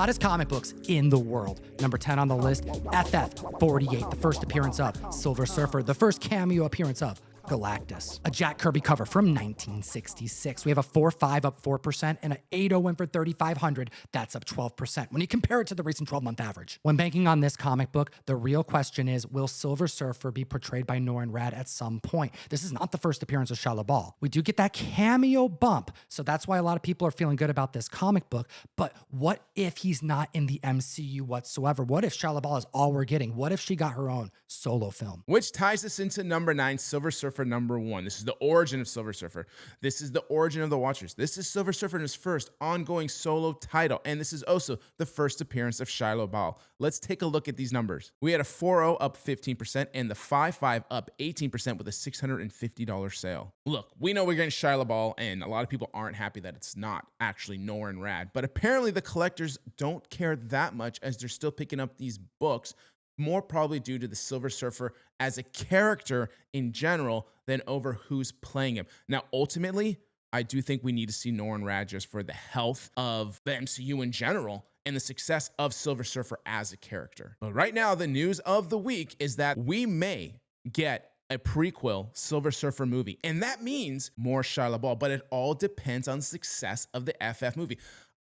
Hottest comic books in the world. Number 10 on the list, FF48, the first appearance of Silver Surfer, the first cameo appearance of Galactus. A Jack Kirby cover from 1966. We have a 4.5 up 4% and an 8.0 win for 3,500. That's up 12% when you compare it to the recent 12-month average. When banking on this comic book, the real question is, will Silver Surfer be portrayed by Norrin Radd at some point? This is not the first appearance of Shia LaBeouf. We do get that cameo bump, so that's why a lot of people are feeling good about this comic book. But what if he's not in the MCU whatsoever? What if Shia LaBeouf is all we're getting? What if she got her own solo film? Which ties us into number 9, Silver Surfer number 1. This is the origin of Silver Surfer. This is the origin of the Watchers. This is Silver Surfer in his first ongoing solo title. And this is also the first appearance of Shia LaBeouf. Let's take a look at these numbers. We had a 4.0 up 15% and the 5.5 up 18% with a $650 sale. Look, we know we're getting Shia LaBeouf, and a lot of people aren't happy that it's not actually Norrin Radd. But apparently the collectors don't care that much, as they're still picking up these books, more probably due to the Silver Surfer as a character in general than over who's playing him. Now, ultimately, I do think we need to see Norrin Radd just for the health of the MCU in general and the success of Silver Surfer as a character. But right now, the news of the week is that we may get a prequel Silver Surfer movie. And that means more Shia LaBeouf, but it all depends on the success of the FF movie.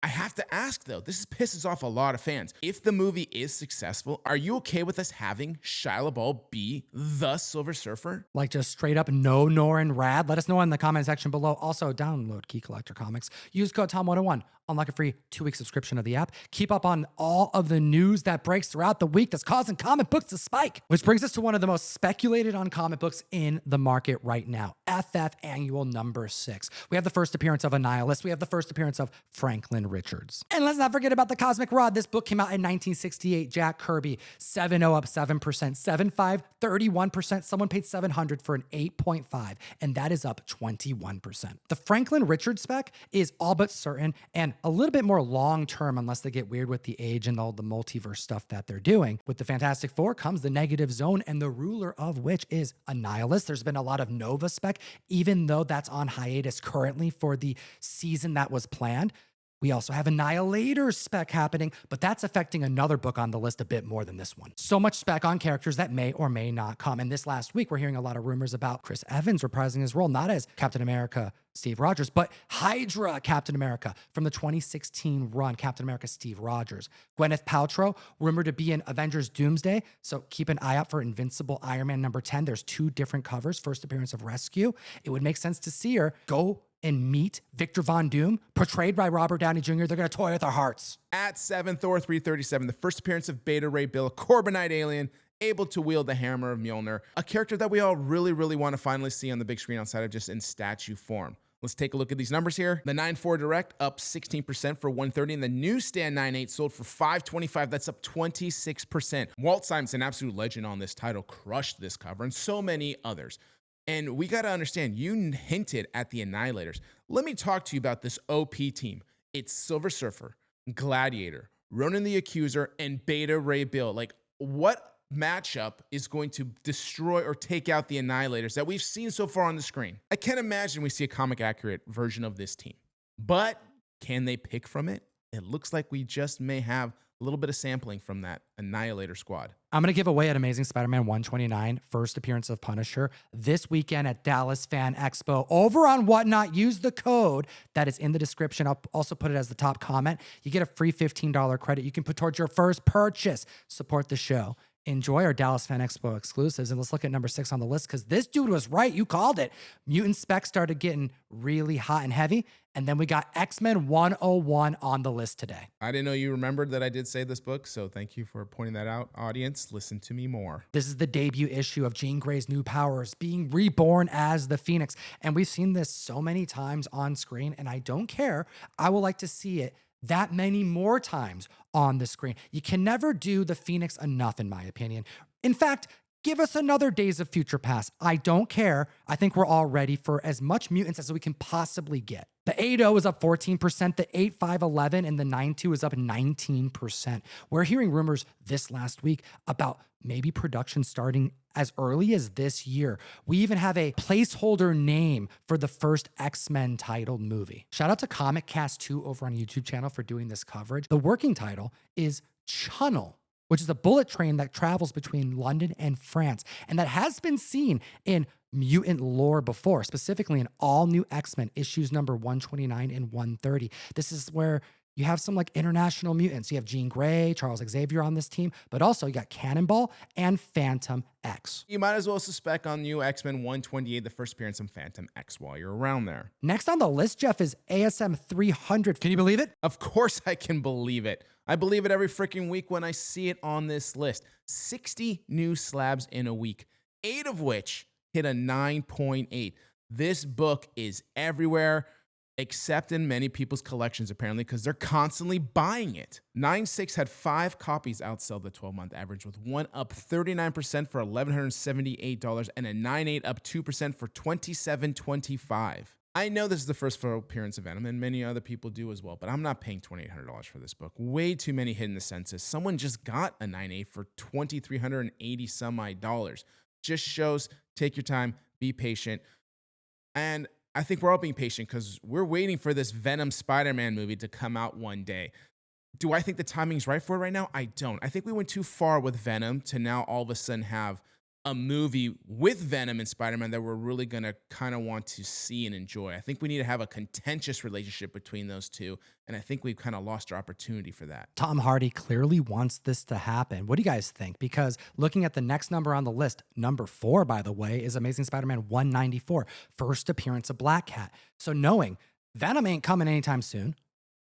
I have to ask though, this pisses off a lot of fans. If the movie is successful, are you okay with us having Shia LaBeouf be the Silver Surfer? Like just straight up no Norrin Radd? Let us know in the comment section below. Also, download Key Collector Comics. Use code TOM101. Unlock a free 2-week subscription of the app. Keep up on all of the news that breaks throughout the week that's causing comic books to spike. Which brings us to one of the most speculated on comic books in the market right now. FF Annual number 6. We have the first appearance of Annihilators. We have the first appearance of Franklin Richards. And let's not forget about the Cosmic Rod. This book came out in 1968. Jack Kirby, 7.0 up 7%, 7.5, 31%. Someone paid $700 for an 8.5, and that is up 21%. The Franklin Richards spec is all but certain and a little bit more long-term, unless they get weird with the age and all the multiverse stuff that they're doing. With the Fantastic Four comes the Negative Zone, and the ruler of which is Annihilus. There's been a lot of Nova spec, even though that's on hiatus currently for the season that was planned. We also have Annihilators spec happening, but that's affecting another book on the list a bit more than this one. So much spec on characters that may or may not come. And this last week, we're hearing a lot of rumors about Chris Evans reprising his role, not as Captain America Steve Rogers, but Hydra Captain America from the 2016 run, Captain America Steve Rogers. Gwyneth Paltrow, rumored to be in Avengers Doomsday, so keep an eye out for Invincible Iron Man number 10. There's 2 different covers, first appearance of Rescue. It would make sense to see her go and meet Victor Von Doom, portrayed by Robert Downey Jr. They're going to toy with our hearts. At 7, Thor 337, the first appearance of Beta Ray Bill, a Corbinite alien, able to wield the hammer of Mjolnir, a character that we all really want to finally see on the big screen outside of just in statue form. Let's take a look at these numbers here. The 9.4 Direct up 16% for 130, and the newsstand 9.8 sold for 525. That's up 26%. Walt Simonson, absolute legend on this title, crushed this cover, and so many others. And we got to understand, you hinted at the Annihilators. Let me talk to you about this OP team. It's Silver Surfer, Gladiator, Ronan the Accuser, and Beta Ray Bill. Like, what matchup is going to destroy or take out the Annihilators that we've seen so far on the screen? I can't imagine we see a comic accurate version of this team. But can they pick from it? It looks like we just may have a little bit of sampling from that Annihilator squad. I'm going to give away at Amazing Spider-Man 129, first appearance of Punisher, this weekend at Dallas Fan Expo. Over on Whatnot, use the code that is in the description. I'll also put it as the top comment. You get a free $15 credit you can put towards your first purchase. Support the show. Enjoy our Dallas Fan Expo exclusives. And let's look at number 6 on the list, because this dude was right. You called it. Mutant Spec started getting really hot and heavy. And then we got X-Men 101 on the list today. I didn't know you remembered that I did say this book, so thank you for pointing that out. Audience, listen to me more. This is the debut issue of Jean Grey's new powers, being reborn as the Phoenix. And we've seen this so many times on screen, and I don't care. I would like to see it that many more times on the screen. You can never do the Phoenix enough, in my opinion. In fact, give us another Days of Future Past. I don't care. I think we're all ready for as much mutants as we can possibly get. The 8.0 is up 14%, the 8.511, and the 9.2 is up 19%. We're hearing rumors this last week about maybe production starting as early as this year. We even have a placeholder name for the first X-Men titled movie. Shout out to Comic Cast 2 over on YouTube channel for doing this coverage. The working title is Chunnel, which is a bullet train that travels between London and France, and that has been seen in mutant lore before, specifically in all new X-Men issues number 129 and 130. This is where you have some like international mutants. You have Jean Grey, Charles Xavier on this team, but also you got Cannonball and Phantom X. You might as well suspect on new X-Men 128, the first appearance of Phantom X while you're around there. Next on the list, Jeff, is ASM 300. Can you believe it? Of course I can believe it. I believe it every freaking week when I see it on this list. 60 new slabs in a week, 8 of which hit a 9.8. This book is everywhere, except in many people's collections, apparently, because they're constantly buying it. 9.6 had 5 copies outsell the 12-month average, with one up 39% for $1,178 and a 9.8 up 2% for $2,725. I know this is the first full appearance of Venom, and many other people do as well, but I'm not paying $2,800 for this book. Way too many hit in the census. Someone just got a 9.8 for $2,380 some odd dollars. Just shows, take your time, be patient. And I think we're all being patient because we're waiting for this Venom Spider-Man movie to come out one day. Do I think the timing's right for it right now? I don't. I think we went too far with Venom to now all of a sudden have a movie with Venom and Spider-Man that we're really going to kind of want to see and enjoy. I think we need to have a contentious relationship between those two, and I think we've kind of lost our opportunity for that. Tom Hardy clearly wants this to happen. What do you guys think? Because looking at the next number on the list, number 4, by the way, is Amazing Spider-Man 194, first appearance of Black Cat. So knowing Venom ain't coming anytime soon,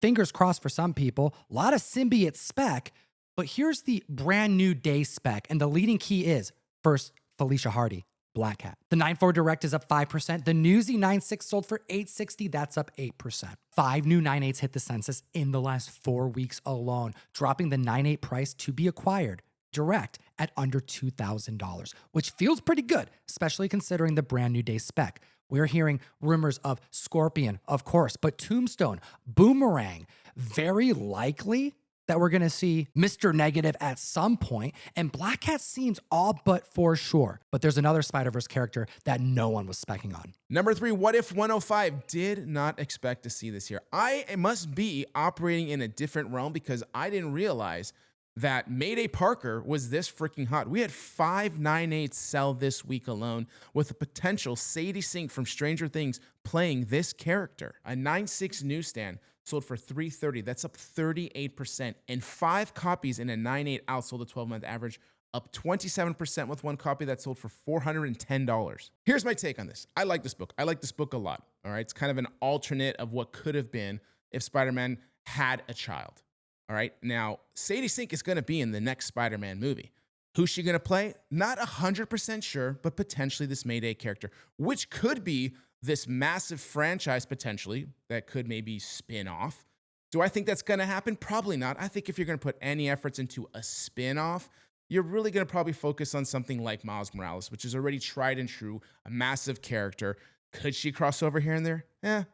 fingers crossed for some people, a lot of symbiote Spec, but here's the brand new day Spec, and the leading key is, first, Felicia Hardy, Black Cat. The 9.4 Direct is up 5%. The Newsy 9.6 sold for $860. That's up 8%. 5 new 9.8s hit the census in the last 4 weeks alone, dropping the 9.8 price to be acquired direct at under $2,000, which feels pretty good, especially considering the brand new day Spec. We're hearing rumors of Scorpion, of course, but Tombstone, Boomerang, very likely that we're going to see Mr. Negative at some point, and Black Cat seems all but for sure. But there's another Spider-Verse character that no one was specking on. Number 3, What If 105. Did not expect to see this here. I must be operating in a different realm because I didn't realize that Mayday Parker was this freaking hot. We had 5 9.8s sell this week alone, with a potential Sadie Sink from Stranger Things playing this character. A 9.6 newsstand sold for $330. That's up 38%. And 5 copies in a 9.8 outsold a 12-month average, up 27% with 1 copy that sold for $410. Here's my take on this. I like this book. I like this book a lot. All right. It's kind of an alternate of what could have been if Spider-Man had a child. All right. Now, Sadie Sink is going to be in the next Spider-Man movie. Who's she going to play? Not 100% sure, but potentially this Mayday character, which could be this massive franchise potentially that could maybe spin off. Do I think that's going to happen? Probably not. I think if you're going to put any efforts into a spin off, you're really going to probably focus on something like Miles Morales, which is already tried and true, a massive character. Could she cross over here and there?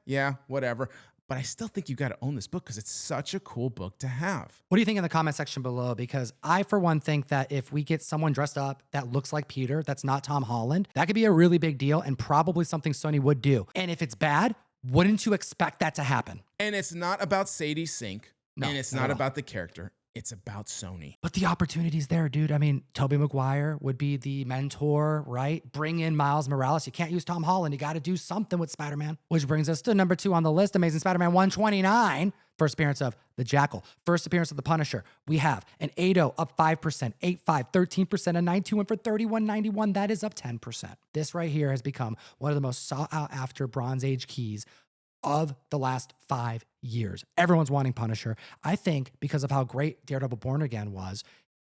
Yeah, whatever. But I still think you got to own this book because it's such a cool book to have. What do you think in the comment section below? Because I, for one, think that if we get someone dressed up that looks like Peter, that's not Tom Holland, that could be a really big deal and probably something Sony would do. And if it's bad, wouldn't you expect that to happen? And it's not about Sadie Sink, and it's not about the character. It's about Sony. But the opportunity's there, dude. I mean, Tobey Maguire would be the mentor, right? Bring in Miles Morales. You can't use Tom Holland. You got to do something with Spider-Man. Which brings us to number 2 on the list, Amazing Spider-Man 129. First appearance of the Jackal. First appearance of the Punisher. We have an 8.0 up 5%, 8.5, 13%, a 9.2 went for $31.91. That is up 10%. This right here has become one of the most sought out after Bronze Age keys of the last 5 years. Everyone's wanting Punisher. I think because of how great Daredevil Born Again was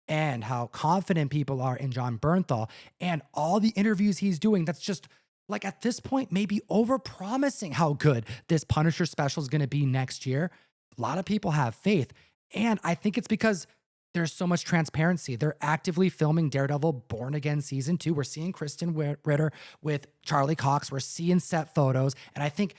and how confident people are in John Bernthal and all the interviews he's doing, that's just like at this point, maybe over-promising how good this Punisher special is going to be next year. A lot of people have faith. And I think it's because There's so much transparency. They're actively filming Daredevil Born Again Season 2. We're seeing Kristen Ritter with Charlie Cox. We're seeing set photos. And I think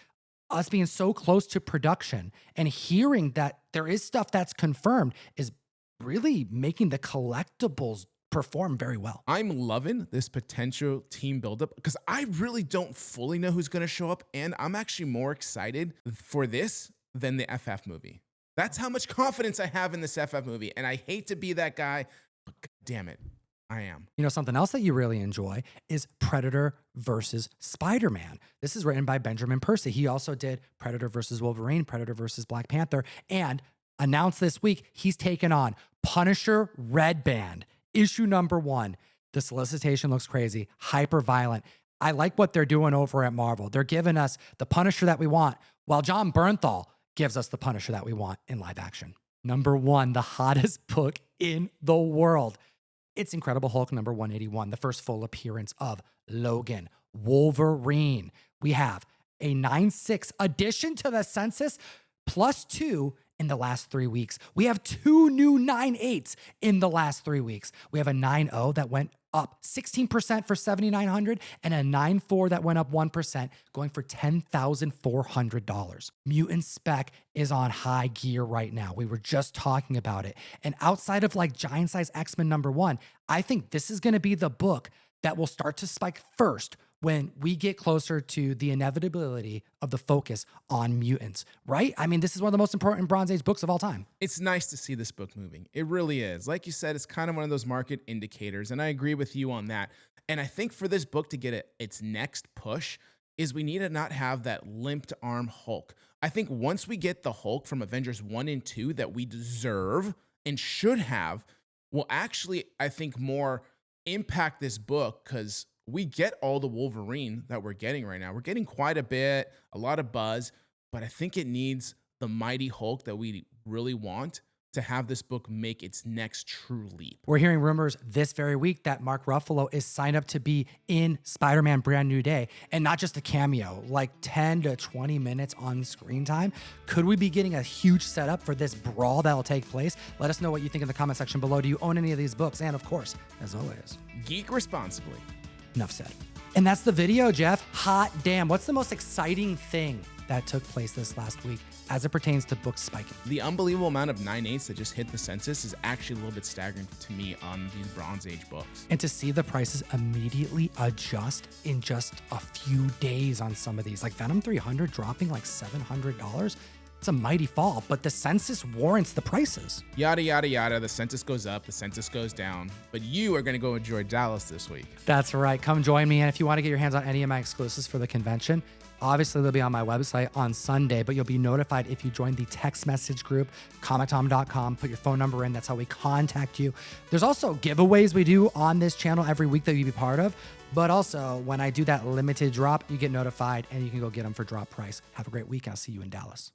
us being so close to production and hearing that there is stuff that's confirmed is really making the collectibles perform very well. I'm loving this potential team buildup because I really don't fully know who's going to show up. And I'm actually more excited for this than the FF movie. That's how much confidence I have in this FF movie. And I hate to be that guy, but God damn it, I am. You know, something else that you really enjoy is Predator versus Spider-Man. This is written by Benjamin Percy. He also did Predator versus Wolverine, Predator versus Black Panther, and announced this week he's taken on Punisher Red Band, issue number 1. The solicitation looks crazy, hyper violent. I like what they're doing over at Marvel. They're giving us the Punisher that we want, while John Bernthal gives us the Punisher that we want in live action. Number 1, the hottest book in the world. It's Incredible Hulk number 181, the first full appearance of Logan, Wolverine. We have a 9/6 addition to the Census, +2 in the last 3 weeks. We have 2 new 9/8s in the last 3 weeks. We have a 9/0 that went up 16% for $7,900 and a 9/4 that went up 1%, going for $10,400. Mutant Spec is on high gear right now. We were just talking about it. And outside of like Giant Size X-Men number 1, I think this is going to be the book that will start to spike first when we get closer to the inevitability of the focus on mutants, right? I mean, this is one of the most important Bronze Age books of all time. It's nice to see this book moving. It really is. Like you said, it's kind of one of those market indicators, and I agree with you on that. And I think for this book to get its next push is we need to not have that limped arm Hulk. I think once we get the Hulk from Avengers 1 and 2 that we deserve and should have, will actually, I think, more impact this book because we get all the Wolverine that we're getting right now. We're getting quite a bit, a lot of buzz, but I think it needs the mighty Hulk that we really want to have this book make its next true leap. We're hearing rumors this very week that Mark Ruffalo is signed up to be in Spider-Man Brand New Day, and not just a cameo, like 10 to 20 minutes on screen time. Could we be getting a huge setup for this brawl that'll take place? Let us know what you think in the comment section below. Do you own any of these books? And of course, as always, geek responsibly. Enough said. And that's the video, Jeff. Hot damn. What's the most exciting thing that took place this last week as it pertains to books spiking? The unbelievable amount of 9/8s that just hit the Census is actually a little bit staggering to me on these Bronze Age books. And to see the prices immediately adjust in just a few days on some of these, like Venom 300 dropping like $700. It's a mighty fall, but the Census warrants the prices. Yada, yada, yada. The Census goes up, the Census goes down. But you are going to go enjoy Dallas this week. That's right. Come join me. And if you want to get your hands on any of my exclusives for the convention, obviously they'll be on my website on Sunday, but you'll be notified if you join the text message group, comictom.com. Put your phone number in. That's how we contact you. There's also giveaways we do on this channel every week that you'll be part of. But also, when I do that limited drop, you get notified and you can go get them for drop price. Have a great week. I'll see you in Dallas.